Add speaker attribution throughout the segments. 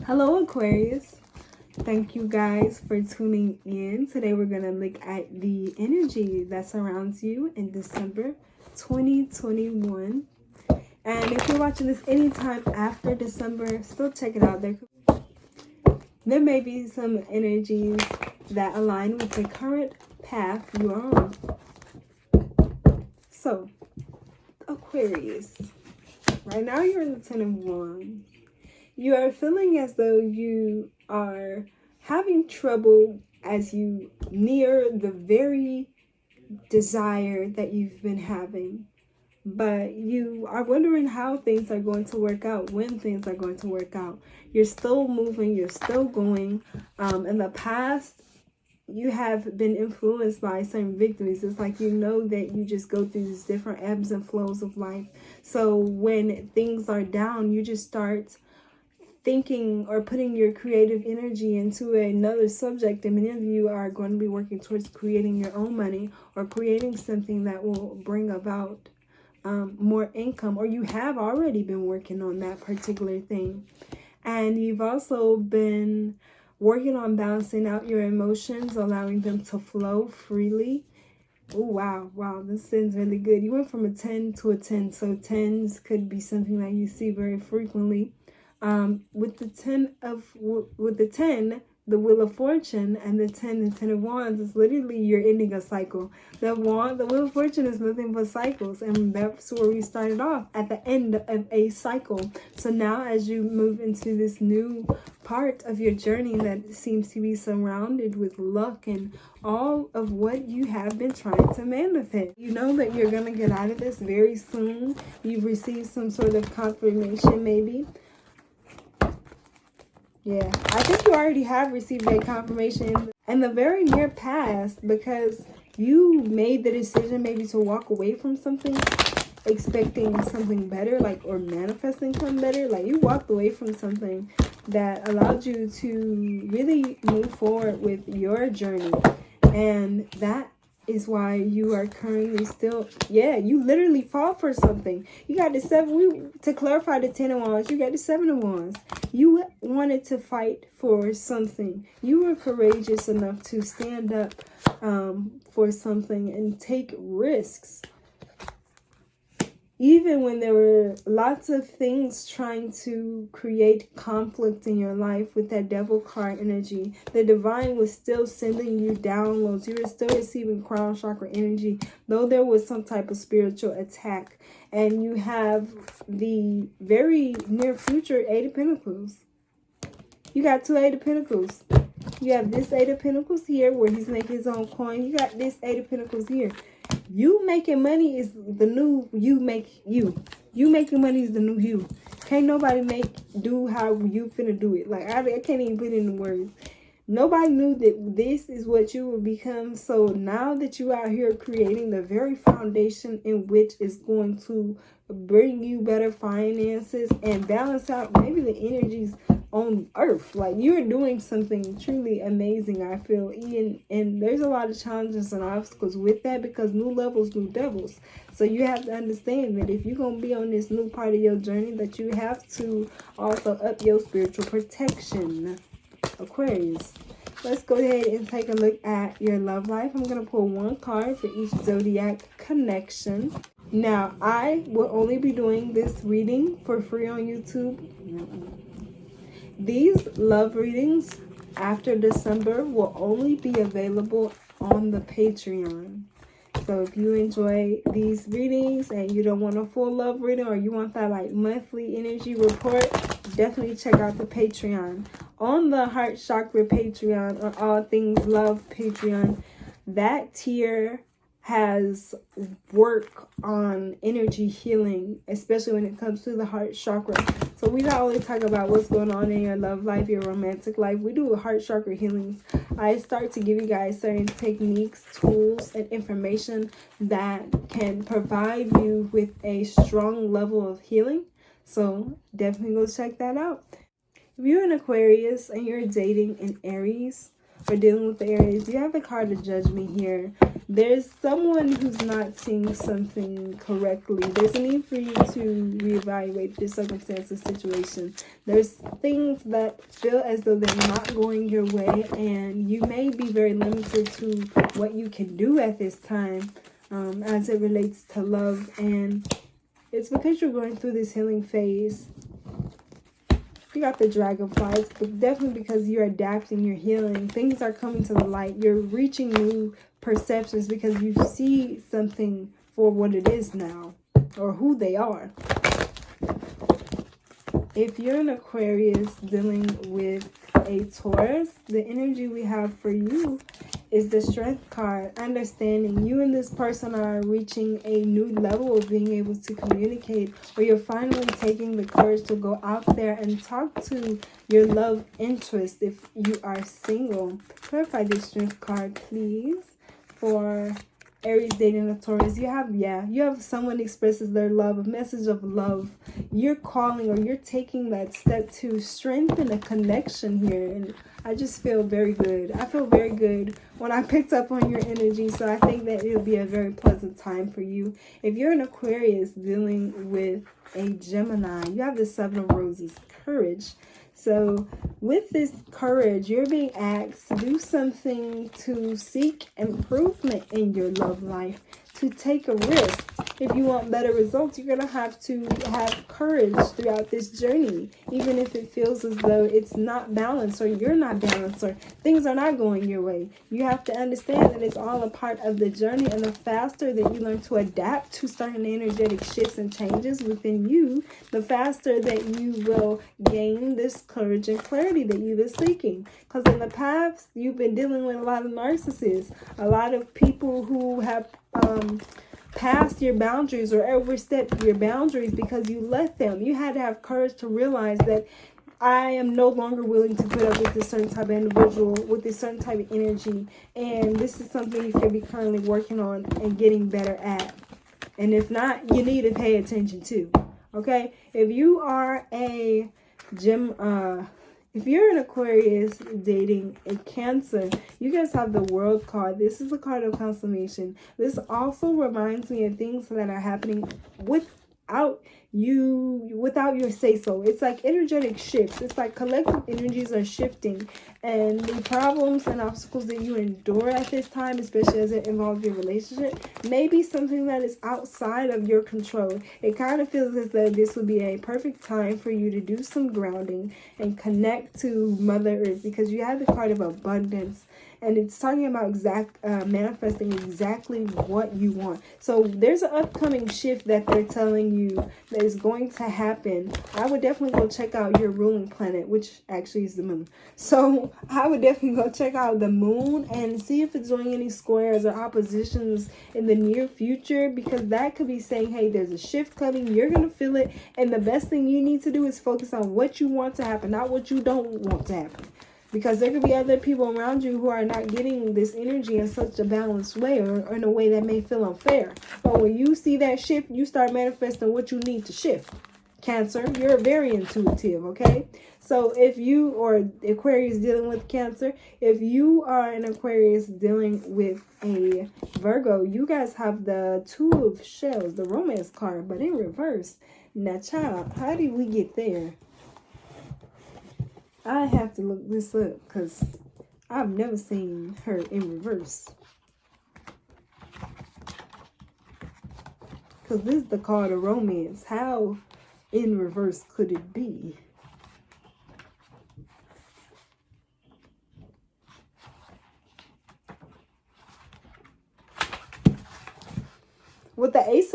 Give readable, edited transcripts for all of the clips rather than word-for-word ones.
Speaker 1: Hello, Aquarius. Thank you guys for tuning in. Today we're going to look at the energy that surrounds you in December 2021. And if you're watching this anytime after December, still check it out. There may be some energies that align with the current path you are on. So, Aquarius, right now you're in the 10 of Wands. You are feeling as though you are having trouble as you near the very desire that you've been having. But you are wondering how things are going to work out, when things are going to work out. You're still moving, you're still going. In the past, you have been influenced by certain victories. It's like you know that you just go through these different ebbs and flows of life. So when things are down, you just start thinking or putting your creative energy into another subject, and many of you are going to be working towards creating your own money or creating something that will bring about more income, or you have already been working on that particular thing. And you've also been working on balancing out your emotions, allowing them to flow freely. Oh, wow, this sounds really good. You went from a 10 to a 10, so 10s could be something that you see very frequently. With the 10, the Wheel of Fortune, and the 10 of Wands is literally you're ending a cycle. The Wheel of Fortune is nothing but cycles, and that's where we started off, at the end of a cycle. So now as you move into this new part of your journey that seems to be surrounded with luck and all of what you have been trying to manifest, you know that you're going to get out of this very soon. You've received some sort of confirmation, maybe. Yeah, I think you already have received a confirmation in the very near past, because you made the decision maybe to walk away from something, expecting something better, like, or manifesting something better. Like, you walked away from something that allowed you to really move forward with your journey. And that is why you are currently still, you literally fought for something. You got the 7, to clarify the 10 of Wands, you got the 7 of Wands. You wanted to fight for something. You were courageous enough to stand up for something and take risks. Even when there were lots of things trying to create conflict in your life with that devil card energy, the divine was still sending you downloads. You were still receiving crown chakra energy, though there was some type of spiritual attack. And you have the very near future 8 of Pentacles. You got 2 8 of Pentacles. You have this 8 of Pentacles here where he's making his own coin. You got this 8 of Pentacles here. You making money is the new you make you. You making money is the new you. Can't nobody do how you finna do it. Like, I can't even put it in words. Nobody knew that this is what you would become. So now that you out here creating the very foundation in which is going to bring you better finances and balance out maybe the energies on earth, like, you're doing something truly amazing, I feel. And there's a lot of challenges and obstacles with that, because new levels, new devils. So you have to understand that if you're going to be on this new part of your journey, that you have to also up your spiritual protection. Aquarius, let's go ahead and take a look at your love life. I'm going to pull 1 card for each zodiac connection. Now, I will only be doing this reading for free on YouTube. These love readings after December will only be available on the Patreon. So if you enjoy these readings and you don't want a full love reading, or you want that like monthly energy report, definitely check out the Patreon. On the Heart Chakra Patreon, or All Things Love Patreon, that tier has work on energy healing, especially when it comes to the heart chakra. So we not only talk about what's going on in your love life, your romantic life, we do heart chakra healings. I start to give you guys certain techniques, tools, and information that can provide you with a strong level of healing. So definitely go check that out. If you're an Aquarius and you're dating an Aries, for dealing with the Aries, you have the card of Judgment here. There's someone who's not seeing something correctly. There's a need for you to reevaluate your circumstances, situation. There's things that feel as though they're not going your way, and you may be very limited to what you can do at this time as it relates to love. And it's because you're going through this healing phase. You got the dragonflies, but definitely because you're adapting, you're healing. Things are coming to the light. You're reaching new perceptions because you see something for what it is now, or who they are. If you're an Aquarius dealing with a Taurus, the energy we have for you is the Strength card. Understanding you and this person are reaching a new level of being able to communicate, or you're finally taking the courage to go out there and talk to your love interest if you are single. Clarify this Strength card, please, for Aries dating a Taurus. You have someone expresses their love, a message of love. You're calling, or you're taking that step to strengthen a connection here. And I just feel very good. I feel very good when I picked up on your energy. So I think that it'll be a very pleasant time for you. If you're an Aquarius dealing with a Gemini, you have the Seven of Roses, courage. So with this courage, you're being asked to do something to seek improvement in your love life, to take a risk. If you want better results, you're going to have courage throughout this journey, even if it feels as though it's not balanced, or you're not balanced, or things are not going your way. You have to understand that it's all a part of the journey, and the faster that you learn to adapt to certain energetic shifts and changes within you, the faster that you will gain this courage and clarity that you've been seeking. Because in the past, you've been dealing with a lot of narcissists, a lot of people who have past your boundaries or overstepped your boundaries because you let them. You had to have courage to realize that I am no longer willing to put up with this certain type of individual, with this certain type of energy. And this is something you can be currently working on and getting better at. And if not, you need to pay attention to. Okay? If you are a if you're an Aquarius dating a Cancer, you guys have the World card. This is a card of consummation. This also reminds me of things that are happening without your say-so. It's like energetic shifts. It's like collective energies are shifting, and the problems and obstacles that you endure at this time, especially as it involves your relationship, may be something that is outside of your control. It kind of feels as though this would be a perfect time for you to do some grounding and connect to Mother Earth, because you have the card of abundance. And it's talking about manifesting exactly what you want. So there's an upcoming shift that they're telling you that is going to happen. I would definitely go check out your ruling planet, which actually is the moon. So I would definitely go check out the moon and see if it's doing any squares or oppositions in the near future, because that could be saying, hey, there's a shift coming. You're going to feel it. And the best thing you need to do is focus on what you want to happen, not what you don't want to happen. Because there could be other people around you who are not getting this energy in such a balanced way, or in a way that may feel unfair. But when you see that shift, you start manifesting what you need to shift. Cancer, you're very intuitive, okay? So if you, or Aquarius dealing with Cancer, if you are an Aquarius dealing with a Virgo, you guys have the Two of Shells, the romance card, but in reverse. Now, child, how did we get there? I have to look this up because I've never seen her in reverse. Because this is the card of romance. How in reverse could it be? With the Ace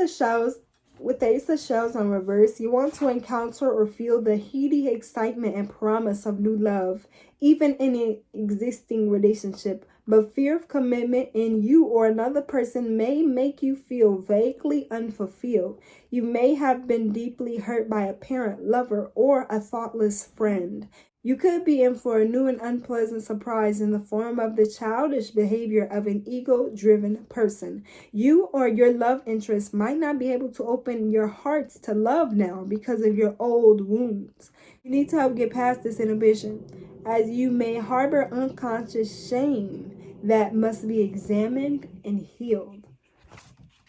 Speaker 1: of Shells on reverse, you want to encounter or feel the heady excitement and promise of new love, even in an existing relationship. But fear of commitment in you or another person may make you feel vaguely unfulfilled. You may have been deeply hurt by a parent, lover, or a thoughtless friend. You could be in for a new and unpleasant surprise in the form of the childish behavior of an ego-driven person. You or your love interest might not be able to open your hearts to love now because of your old wounds. You need to help get past this inhibition, as you may harbor unconscious shame that must be examined and healed.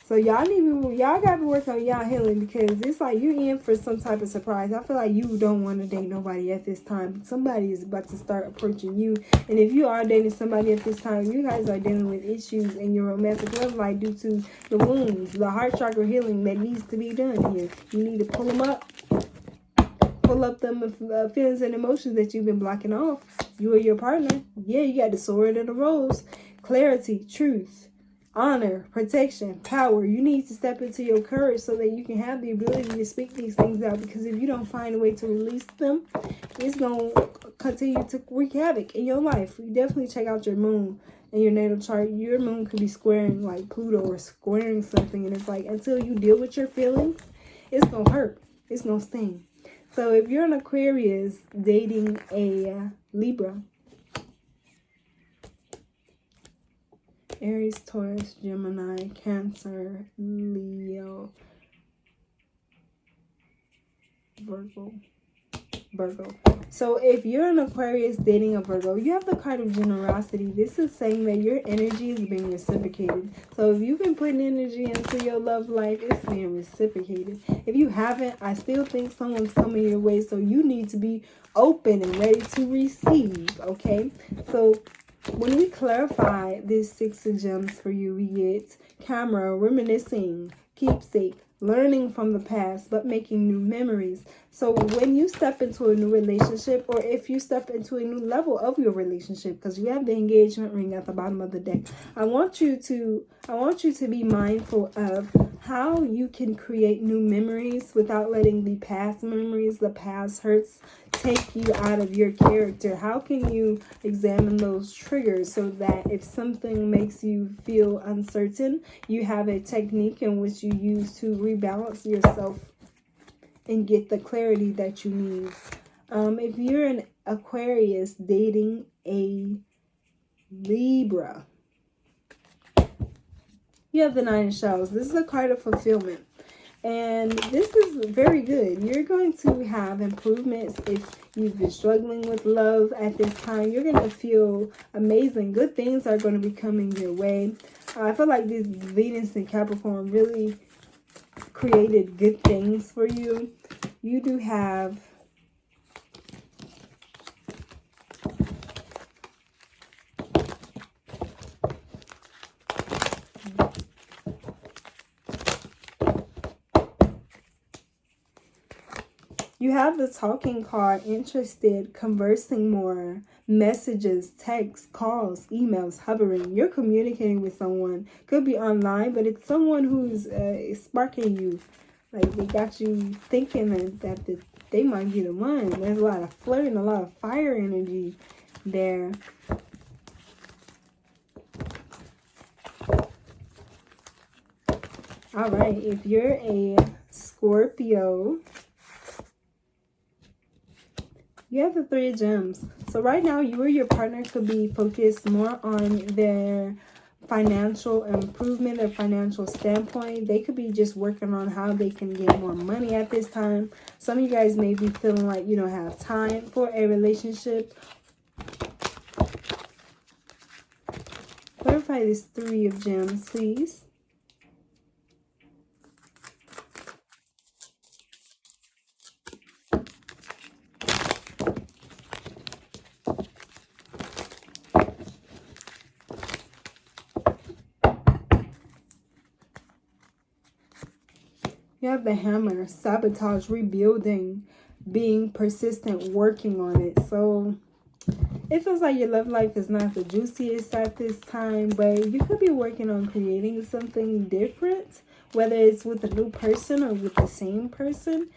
Speaker 1: So y'all gotta be working on y'all healing, because it's like you in for some type of surprise. I feel like you don't want to date nobody at this time. Somebody is about to start approaching you. And if you are dating somebody at this time, you guys are dealing with issues in your romantic love life due to the wounds, the heart chakra healing that needs to be done here. You need to pull them up. Pull up them feelings and emotions that you've been blocking off. You or your partner. Yeah, you got the sword and the rose. Clarity, truth, honor, protection, power. You need to step into your courage so that you can have the ability to speak these things out, because if you don't find a way to release them, it's going to continue to wreak havoc in your life. You definitely check out your moon in your natal chart. Your moon could be squaring like Pluto or squaring something, and it's like until you deal with your feelings, it's going to hurt. It's going to sting. So if you're an Aquarius dating a Libra, Aries, Taurus, Gemini, Cancer, Leo, Virgo. So if you're an Aquarius dating a Virgo, you have the card of generosity. This is saying that your energy is being reciprocated. So if you've been putting energy into your love life, it's being reciprocated. If you haven't, I still think someone's coming your way. So you need to be open and ready to receive, okay? So when we clarify this Six of Gems for you, we get camera, reminiscing, keepsake, learning from the past, but making new memories. So when you step into a new relationship, or if you step into a new level of your relationship, because you have the engagement ring at the bottom of the deck, I want you to be mindful of how you can create new memories without letting the past memories, the past hurts, take you out of your character. How can you examine those triggers so that if something makes you feel uncertain, you have a technique in which you use to rebalance yourself and get the clarity that you need. If you're an Aquarius dating a Libra, you have the Nine of Shells. This is a card of fulfillment. And this is very good. You're going to have improvements if you've been struggling with love at this time. You're going to feel amazing. Good things are going to be coming your way. I feel like this Venus and Capricorn really created good things for you. You do have the talking card, interested, conversing more, messages, texts, calls, emails, hovering. You're communicating with someone. Could be online, but it's someone who's sparking you. Like they got you thinking that they might be the one. There's a lot of flirting, a lot of fire energy there. All right, if you're a Scorpio, you have the Three of Gems. So right now, you or your partner could be focused more on their financial improvement or financial standpoint. They could be just working on how they can get more money at this time. Some of you guys may be feeling like you don't have time for a relationship. Clarify this Three of Gems, please. You have the Hammer, sabotage, rebuilding, being persistent, working on it. So it feels like your love life is not the juiciest at this time, but you could be working on creating something different, whether it's with a new person or with the same person.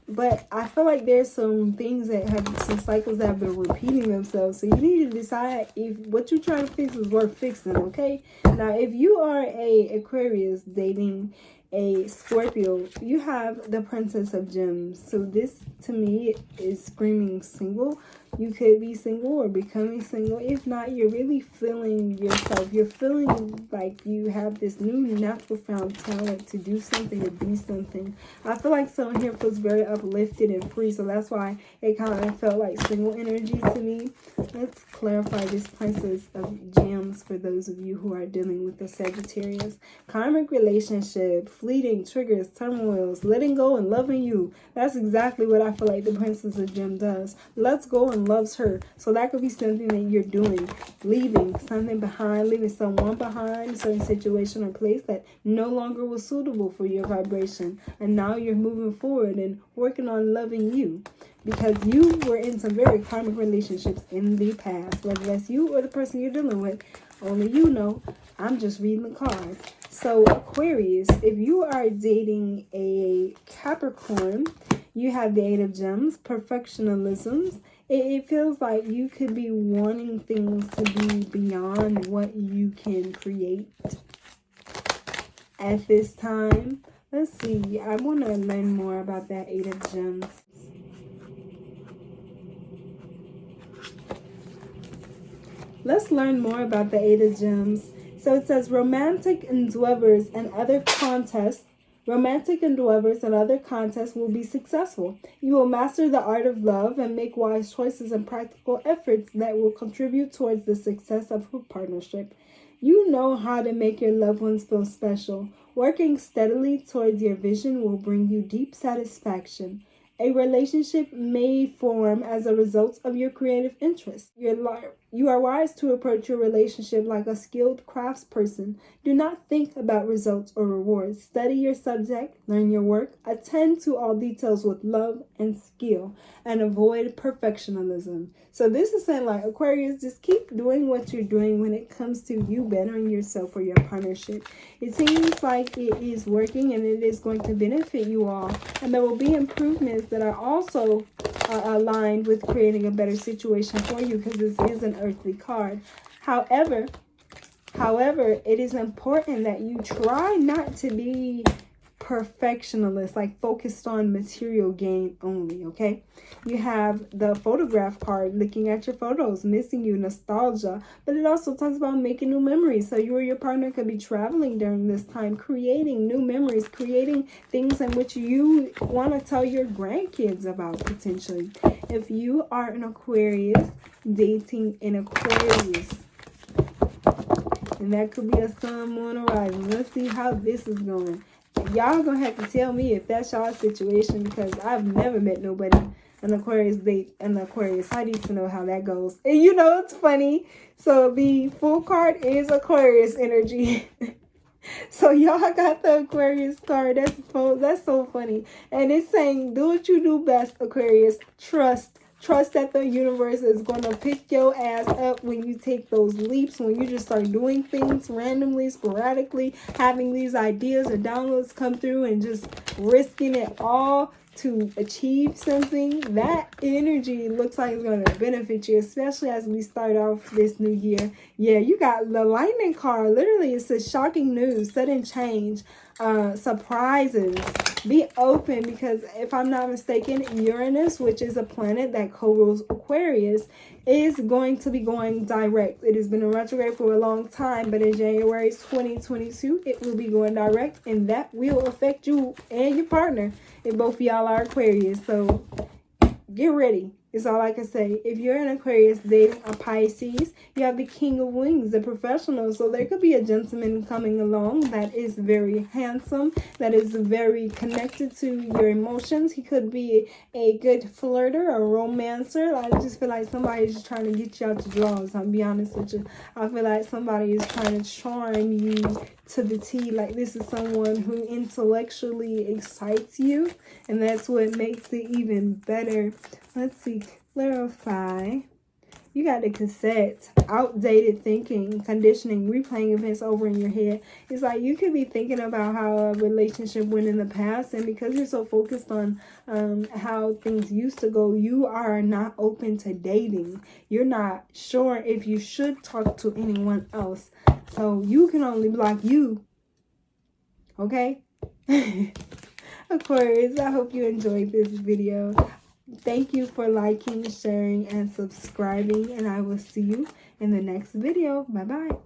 Speaker 1: But I feel like there's some things that have, some cycles that have been repeating themselves. So you need to decide if what you're trying to fix is worth fixing, okay? Now, if you are a Aquarius dating a Scorpio, you have the Princess of Gems. So this, to me, is screaming single. You could be single or becoming single. If not, you're really feeling yourself. You're feeling like you have this new natural found talent to do something, to be something. I feel like someone here feels very uplifted and free. So that's why it kind of felt like single energy to me. Let's clarify this Princess of Gems for those of you who are dealing with the Sagittarius. Karmic relationship, fleeting triggers, turmoils, letting go and loving you. That's exactly what I feel like the Princess of Gems does. Let's go and loves her. So that could be something that you're doing, leaving something behind, leaving someone behind, a certain situation or place that no longer was suitable for your vibration, and now you're moving forward and working on loving you, because you were in some very karmic relationships in the past. Whether that's you or the person you're dealing with, only you know. I'm just reading the cards. So Aquarius, if you are dating a Capricorn, you have the Eight of Gems, perfectionism. It feels like you could be wanting things to be beyond what you can create at this time. Let's see. I want to learn more about that Eight of Gems. Let's learn more about the Eight of Gems. So it says romantic endeavors and other contests. Romantic endeavors and other contests will be successful. You will master the art of love and make wise choices and practical efforts that will contribute towards the success of your partnership. You know how to make your loved ones feel special. Working steadily towards your vision will bring you deep satisfaction. A relationship may form as a result of your creative interests. You are wise to approach your relationship like a skilled craftsperson. Do not think about results or rewards. Study your subject, learn your work, attend to all details with love and skill, and avoid perfectionism. So this is saying, like, Aquarius, just keep doing what you're doing when it comes to you bettering yourself or your partnership. It seems like it is working and it is going to benefit you all. And there will be improvements that are also aligned with creating a better situation for you, because this is an earthly card. However, it is important that you try not to be perfectionist, like focused on material gain only, okay? You have the photograph card, looking at your photos, missing you, nostalgia, but it also talks about making new memories. So you or your partner could be traveling during this time, creating new memories, creating things in which you want to tell your grandkids about potentially. If you are an Aquarius dating an Aquarius, and that could be a sun, moon, or rising. Let's see how this is going. Y'all gonna have to tell me if that's y'all situation, because I've never met nobody an Aquarius date an Aquarius. I need to know how that goes. And you know, it's funny. So the full card is Aquarius energy. So y'all got the Aquarius card. That's so funny. And it's saying, do what you do best, Aquarius. Trust that the universe is going to pick your ass up when you take those leaps, when you just start doing things randomly, sporadically, having these ideas or downloads come through and just risking it all to achieve something. That energy looks like it's going to benefit you, especially as we start off this new year. Yeah, you got the lightning card. Literally, it says shocking news, sudden change, surprises. Be open, because if I'm not mistaken, Uranus, which is a planet that co-rules Aquarius, is going to be going direct. It has been in retrograde for a long time, but in January 2022, it will be going direct, and that will affect you and your partner if both of y'all are Aquarius. So get ready. Is all I can say. If you're an Aquarius dating a Pisces, you have the King of Wings, the professional. So there could be a gentleman coming along that is very handsome, that is very connected to your emotions. He could be a good flirter, a romancer. I just feel like somebody's trying to get you out the drawers. I'll be honest with you. I feel like somebody is trying to charm you to the T. Like, this is someone who intellectually excites you, and that's what makes it even better. Let's see, clarify. You got the cassette, outdated thinking, conditioning, replaying events over in your head. It's like you could be thinking about how a relationship went in the past, and because you're so focused on how things used to go, you are not open to dating. You're not sure if you should talk to anyone else. So you can only block you. Okay? Aquarius, I hope you enjoyed this video. Thank you for liking, sharing, and subscribing, and I will see you in the next video. Bye-bye.